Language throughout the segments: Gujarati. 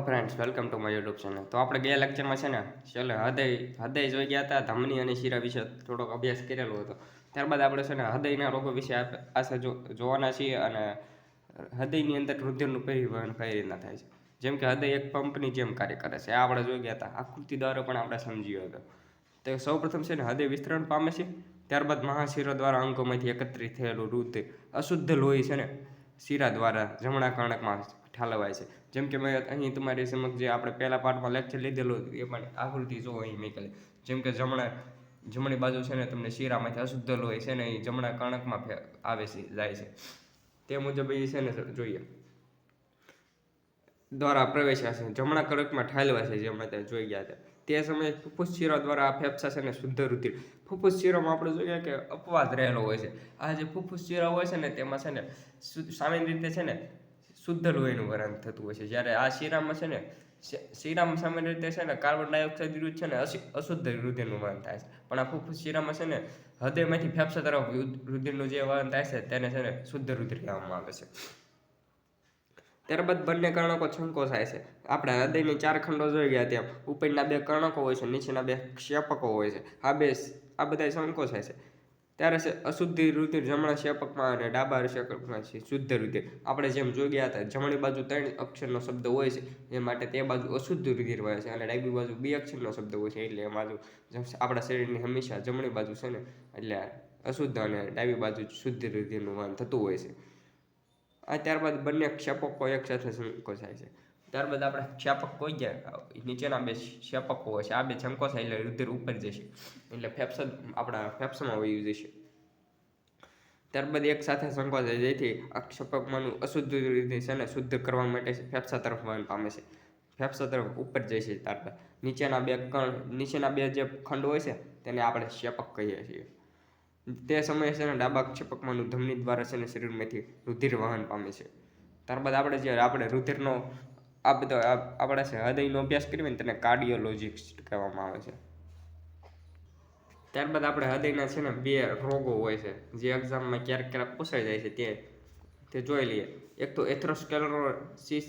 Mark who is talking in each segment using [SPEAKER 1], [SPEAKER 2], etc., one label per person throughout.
[SPEAKER 1] Friends welcome to my YouTube channel. તો આપણે ગયા લેક્ચરમાં છે ને હૃદય જોઈ ગયા હતા, ધમની અને શીરા વિશે થોડોક અભ્યાસ કરેલો હતો. ત્યારબાદ આપણે છે ને હૃદયના રોગો વિશે આશા જોવાના છીએ અને હૃદયની અંદર રુધિરનું પરિવહન કઈ રીતના થાય છે. જેમ કે હૃદય એક પંપની જેમ કાર્ય કરે છે, આ આપણે જોઈ ગયા હતા. આકૃતિ દ્વારા પણ આપણે સમજ્યું હતું. તો સૌપ્રથમ છે ને હૃદય વિસ્તરણ પામે છે, ત્યારબાદ મહાશિરા દ્વારા અંગોમાંથી એકત્રિત થયેલું રુધિર અશુદ્ધ લોહી છે ને શીરા દ્વારા જમણા કર્ણકમાં ઠાલવાય છે. જેમ કે મેં અહીં તમારી સમક્ષ જે આપણે પહેલા પાર્ટમાં લેક્ચર લીધેલું હતું એ પણ આકૃતિ જો અહીં મેકેલી. જેમ કે જમણી બાજુ છે ને તમને શીરામાંથી અશુદ્ધ લોહી છે ને એ જમણા કર્ણકમાં આવે છે, જાય છે. તે મુજબ એ છે ને જોઈએ દ્વારા પ્રવેશ્યા છે, જમણા કર્ણકમાં ઠાલવા છે, જે અમે ત્યાં જોઈ ગયા હતા. તે સમયે ફુફ્ફુસ શિરા દ્વારા આ ફેફસા છે ને શુદ્ધ રુધિર, ફુફ્ફુસ શિરામાં આપણે જોઈએ કે અપવાદ રહેલો હોય છે. આ જે ફુફ્ફુસ શિરા હોય છે ને તેમાં છે ને સામાન્ય રીતે છે ને શુદ્ધ લોહીનું વહન થતું હોય છે. જ્યારે આ શિરામાં છે ને સામાન્ય રીતે છે ને કાર્બન ડાયોક્સાઇડ યુક્ત છે ને અશુદ્ધ રુધિરનું વહન થાય છે. પણ આ ફુફ્ફુસ શિરામાં છે ને હૃદયમાંથી ફેફસા તરફ રુધિરનું જે વહન થાય છે તેને છે ને શુદ્ધ રુધિર કહેવામાં આવે છે. ત્યારબાદ બંને કર્ણકો સંકોચાય છે. આપણે હૃદયની 4 ખંડો જોઈ ગયા ત્યાં ઉપરના 2 કર્ણકો હોય છે, નીચેના 2 ક્ષેપકો હોય છે. આ બધા સંકોચાય છે. ત્યારે છે અશુદ્ધ રુધિર જમણા ક્ષેપકમાં અને ડાબા ક્ષેપકમાં છે શુદ્ધ રુધિર. આપણે જેમ જોઈ ગયા હતા જમણી બાજુ 3 અક્ષરનો શબ્દ હોય છે, એ માટે તે બાજુ અશુદ્ધ રુધિર વહે છે, અને ડાબી બાજુ 2 અક્ષરનો શબ્દ હોય છે એટલે એ બાજુ આપણા શરીરની હંમેશા જમણી બાજુ છે ને એટલે અશુદ્ધ અને ડાબી બાજુ શુદ્ધ રુધિરનું વહન થતું હોય છે. ત્યારબાદ બંને ક્ષેપકો એક સાથે સંકોચાય છે. ત્યારબાદ આપણે ક્ષેપક કોઈ ગયા નીચેના 2 ક્ષેપકો હોય છે, આ 2 સંકોચાય એટલે રુધિર ઉપર જશે, એટલે આપણા ફેફસામાં વહી જશે. ત્યારબાદ એક સાથે સંકોચાય જેથી આ ક્ષેપકમાંનું અશુદ્ધ રુધિર છે ને શુદ્ધ કરવા માટે ફેફસા તરફ વહન પામે છે, ફેફસા તરફ ઉપર જશે. ત્યારબાદ નીચેના બે જે ખંડ હોય છે તેને આપણે ક્ષેપક કહીએ છીએ. તે સમયે છે ને ડાબા ક્ષેપકમાંનું ધમની દ્વારા છે ને શરીરમાંથી રુધિર વહન પામે છે. ત્યારબાદ આપણે રુધિરનો આ બધો આપણે છે હૃદયનો અભ્યાસ કરીએ ને તેને કાર્ડિયોલોજિસ્ટ કહેવામાં આવે છે. ત્યારબાદ આપણે હૃદયના છે ને 2 રોગો હોય છે જે એક્ઝામમાં ક્યારેક પૂછાઈ જાય છે, તે જોઈ લઈએ. એક તો એથેરોસ્ક્લેરોસિસ,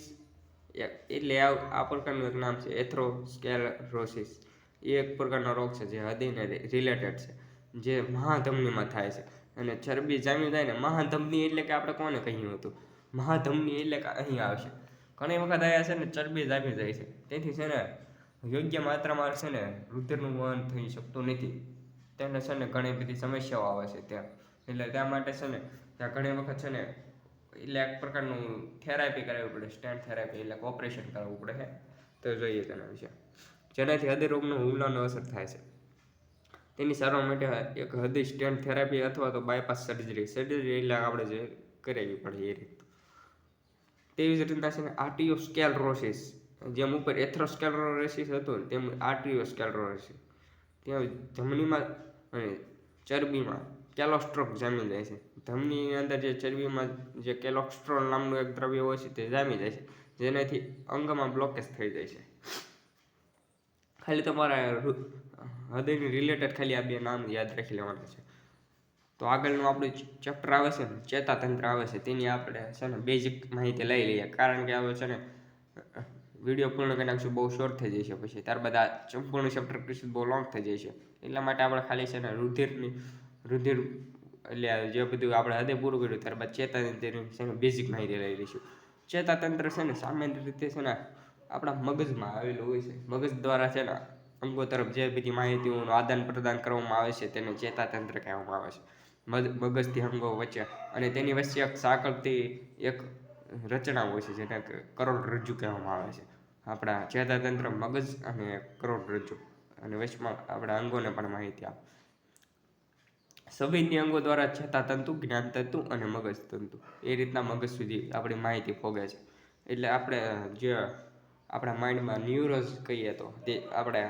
[SPEAKER 1] એટલે આ પ્રકારનું એક નામ છે એથેરોસ્ક્લેરોસિસ. એ એક પ્રકારનો રોગ છે જે હૃદયને રિલેટેડ છે, જે મહાધમનીમાં થાય છે અને ચરબી જામી જાય ને. મહાધમની એટલે કે આપણે કોને કહ્યું હતું, મહાધમની એટલે કે અહીં આવશે. ઘણી વખત અહીંયા છે ને ચરબી જામી જાય છે, તેથી છે ને યોગ્ય માત્રામાં છે ને રુધિરનું વહન થઈ શકતું નથી. તેને છે ને ઘણી બધી સમસ્યાઓ આવે છે ત્યાં. એટલે ત્યાં માટે છે ને ત્યાં ઘણી વખત છે ને એટલે એક પ્રકારનું થેરાપી કરાવવી પડે, સ્ટેન્ટ થેરાપી, એટલે ઓપરેશન કરાવવું પડે છે. તો જોઈએ તેના વિશે, જેનાથી હૃદય રોગનો હુમલાનો અસર થાય છે. તેની સારવાર માટે એક હૃદય સ્ટેન્ટ થેરાપી અથવા તો બાયપાસ સર્જરી એટલે આપણે જે કરાવવી પડે એ રીત. તેવી જ રીતના છે ને આર્ટિયોસ્ક્લેરોસિસ, જેમ ઉપર એથેરોસ્ક્લેરોસિસ હતું તેમ આર્ટિયોસ્ક્લેરોસિસ. ત્યાં ધમનીમાં અને ચરબીમાં કેલોસ્ટ્રોલ જામી જાય છે. ધમનીની અંદર જે ચરબીમાં જે કેલોસ્ટ્રોલ નામનું એક દ્રવ્ય હોય છે તે જામી જાય છે, જેનાથી અંગમાં બ્લોકેજ થઈ જાય છે. ખાલી તમારા હૃદયની રિલેટેડ ખાલી આ 2 નામ યાદ રાખી લેવાના છે. તો આગળનું આપણું ચેપ્ટર આવે છે ને ચેતાતંત્ર આવે છે, તેની આપણે છે ને બેઝિક માહિતી લઈ લઈએ, કારણ કે હવે છે ને વિડીયો પૂર્ણ કરી નાખશું, બહુ શોર્ટ થઈ જશે પછી. ત્યારબાદ આ સંપૂર્ણ ચેપ્ટર પછી બહુ લોંગ થઈ જશે. એટલા માટે આપણે ખાલી છે ને રુધિર એટલે જે બધું આપણે હૃદય પૂરું કર્યું ત્યારબાદ ચેતાતંત્રની છે ને બેઝિક માહિતી લઈ લઈશું. ચેતાતંત્ર છે ને સામાન્ય રીતે છે ને આપણા મગજમાં આવેલું હોય છે. મગજ દ્વારા છે ને અંગો તરફ જે બધી માહિતીઓનું આદાન પ્રદાન કરવામાં આવે છે તેને ચેતાતંત્ર કહેવામાં આવે છે. મગજથી અંગો વચ્ચે, અને તેની વચ્ચે એક સાંકળતી એક રચના હોય છે જેને કરોડરજ્જુ કહેવામાં આવે છે. આપણા ચેતાતંત્ર, મગજ અને કરોડરજ્જુ, અને વચમાં આપણા અંગોને પણ માહિતી આપે. સંવેદનીય અંગો દ્વારા ચેતાતંતુ, જ્ઞાનતંતુ અને મગજતંતુ એ રીતના મગજ સુધી આપણી માહિતી પહોંચે છે. એટલે આપણે જે આપણા માઇન્ડમાં ન્યુરોન્સ કહીએ તો તે આપણે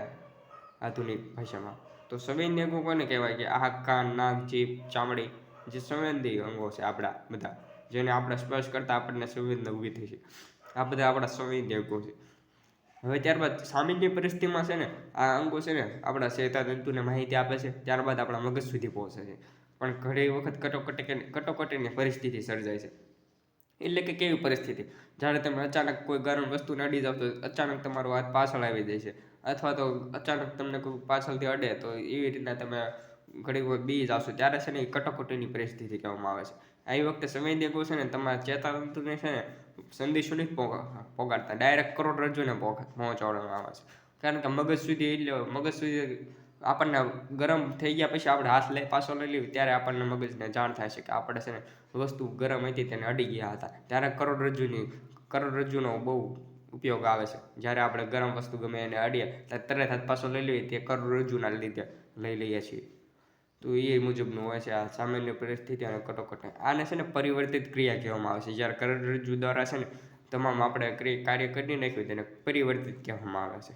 [SPEAKER 1] આધુનિક ભાષામાં. તો સંવેદનીય અંગો કોને કહેવાય કે આંખ, કાન, નાક, જીભ, ચામડી, જે સંવેદનીય અંગો છે આપણા બધા, જેને આપણે સ્પર્શ કરતાં આપણને સંવેદના ઊભી થઈ છે, આ બધા આપણા સંવેદનીય અંગો છે. હવે ત્યારબાદ સામાન્ય પરિસ્થિતિમાં છે ને આ અંગો છે ને આપણા ચેતાતંતુને માહિતી આપે છે, ત્યારબાદ આપણા મગજ સુધી પહોંચે છે. પણ ઘણી વખત કટોકટીની પરિસ્થિતિ સર્જાય છે, એટલે કે કેવી પરિસ્થિતિ, જ્યારે તમે અચાનક કોઈ ગરમ વસ્તુને અડી જાવ તો અચાનક તમારો હાથ પાછળ આવી જાય છે, અથવા તો અચાનક તમને કોઈ પાછળથી અડે તો એવી રીતના તમે ઘણી વાર બી જાવશો, ત્યારે છે ને એ કટોકટીની પરિસ્થિતિ કહેવામાં આવે છે. આવી વખતે સંવેદકો છે ને તમારા ચેતાતંતુને છે ને સંદેશો નહીં પોગાડતા, ડાયરેક્ટ કરોડરજ્જુને પહોંચાડવામાં આવે છે. કારણ કે મગજ સુધી, એટલે મગજ સુધી આપણને ગરમ થઈ ગયા પછી આપણે હાથ પાછો લઈ લઈએ ત્યારે આપણને મગજને જાણ થાય છે કે આપણે છે ને વસ્તુ ગરમ હતી તેને અડી ગયા હતા. ત્યારે કરોડરજ્જુનો બહુ ઉપયોગ આવે છે. જ્યારે આપણે ગરમ વસ્તુ ગમે એને અડીએ ત્યારે તરત હાથ પાછો લઈ લઈએ તે કરોડરજ્જુના લીધે લઈ લઈએ છીએ. તો એ મુજબનું હોય છે આ સામાન્ય પરિસ્થિતિ અને કટોકટી. આને છે ને પરિવર્તિત ક્રિયા કહેવામાં આવે છે. જ્યારે કરોડરજ્જુ દ્વારા છે ને તમામ આપણે કાર્ય કરી નાખ્યું તેને પરિવર્તિત કહેવામાં આવે છે.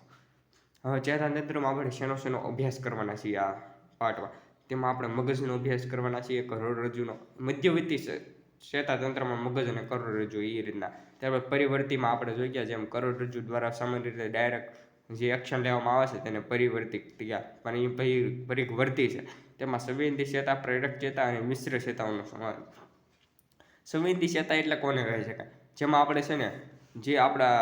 [SPEAKER 1] હવે ચેતાતંત્રમાં આપણે શેનો અભ્યાસ કરવાના છીએ આ પાઠમાં, તેમાં આપણે મગજનો અભ્યાસ કરવાના છીએ, કરોડરજ્જુનો, મધ્યવર્તી ચેતાતંત્રમાં મગજ અને કરોડરજ્જુ એ રીતના. ત્યારબાદ પરિવર્તીમાં આપણે જોઈ ગયા જેમ કરોડરજ્જુ દ્વારા સામાન્ય રીતે ડાયરેક્ટ જે એક્શન લેવામાં આવે છે તેને પરિવર્તિત ક્રિયા, પણ એ પરિવર્તી છે. તેમાં સંવેદી ચેતા, પ્રેરક ચેતા અને મિશ્ર ચેતાઓનો સમાવેશ. સંવેદી ચેતા એટલે કોને કહી શકાય? જેમાં આપણે છે ને જે આપણા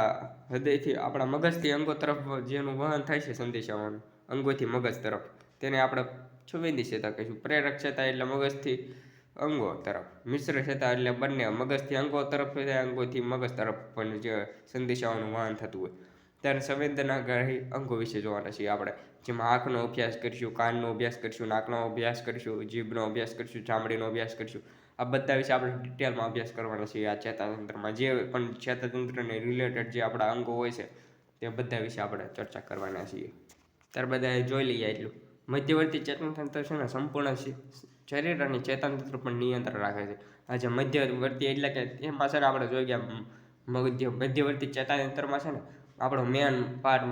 [SPEAKER 1] હૃદયથી, આપણા મગજથી અંગો તરફ જેનું વહન થાય છે સંદેશાઓનું, અંગોથી મગજ તરફ, તેને આપણે સંવેદી ચેતા કહીશું. પ્રેરક ચેતા એટલે મગજથી અંગો તરફ, મિશ્ર ચેતા એટલે બંને મગજથી અંગો તરફ, અંગોથી મગજ તરફ પણ જે સંદેશાઓનું વહન થતું હોય. ત્યારે સંવેદનાગ્રાહી અંગો વિશે જોવાના છીએ આપણે, જેમાં આંખનો અભ્યાસ કરીશું, કાનનો અભ્યાસ કરીશું, નાકનો અભ્યાસ કરીશું, જીભનો અભ્યાસ કરીશું, ચામડીનો અભ્યાસ કરીશું. આ બધા વિશે આપણે ડિટેલમાં અભ્યાસ કરવાનો છે. આ ચેતાતંત્રમાં જે પણ ચેતાતંત્રને રિલેટેડ જે આપણા અંગો હોય છે તે બધા વિશે આપણે ચર્ચા કરવાના છીએ. ત્યારબાદ જોઈ લઈએ એટલું. મધ્યવર્તી ચેતાતંત્ર છે ને સંપૂર્ણ શરીર અને ચેતાતંત્ર પર નિયંત્રણ રાખે છે. આ જે મધ્યવર્તી એટલે કે એમાં છે ને આપણે જોઈ ગયા મધ્યવર્તી ચેતાતંત્રમાં છે ને આપણો મેન પાર્ટ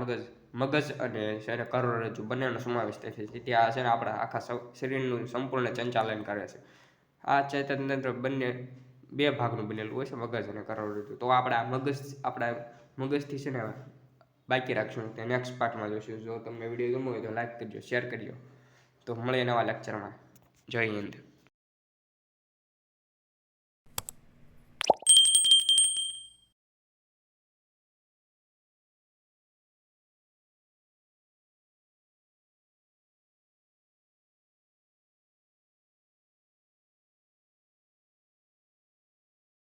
[SPEAKER 1] મગજ અને છે કરોડરજ્જુ બંનેનો સમાવેશ થાય છે. તેથી આ છે ને આપણા આખા શરીરનું સંપૂર્ણ સંચાલન કરે છે. આ ચેતાતંત્ર બંને બે ભાગનું બનેલું હોય છે, મગજ અને કરોડરજ્જુ. તો આપણા મગજથી છે ને બાકી રાખશું, તે નેક્સ્ટ પાર્ટમાં જોઈશું. જો તમને વિડીયો ગમ્યો હોય તો લાઈક કરજો, શેર કરજો. તો મળીએ નવા લેક્ચરમાં. જય હિન્દ.